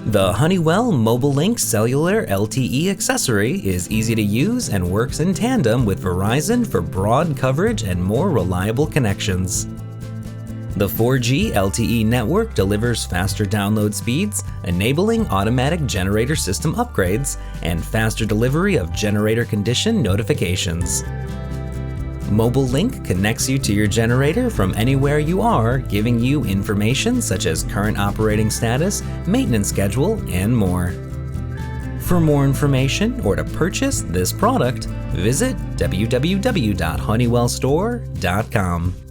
The Honeywell Mobile Link Cellular LTE accessory is easy to use and works in tandem with Verizon for broad coverage and more reliable connections. The 4G LTE network delivers faster download speeds, enabling automatic generator system upgrades and faster delivery of generator condition notifications. Mobile Link connects you to your generator from anywhere you are, giving you information such as current operating status, maintenance schedule, and more. For more information or to purchase this product, visit www.honeywellstore.com.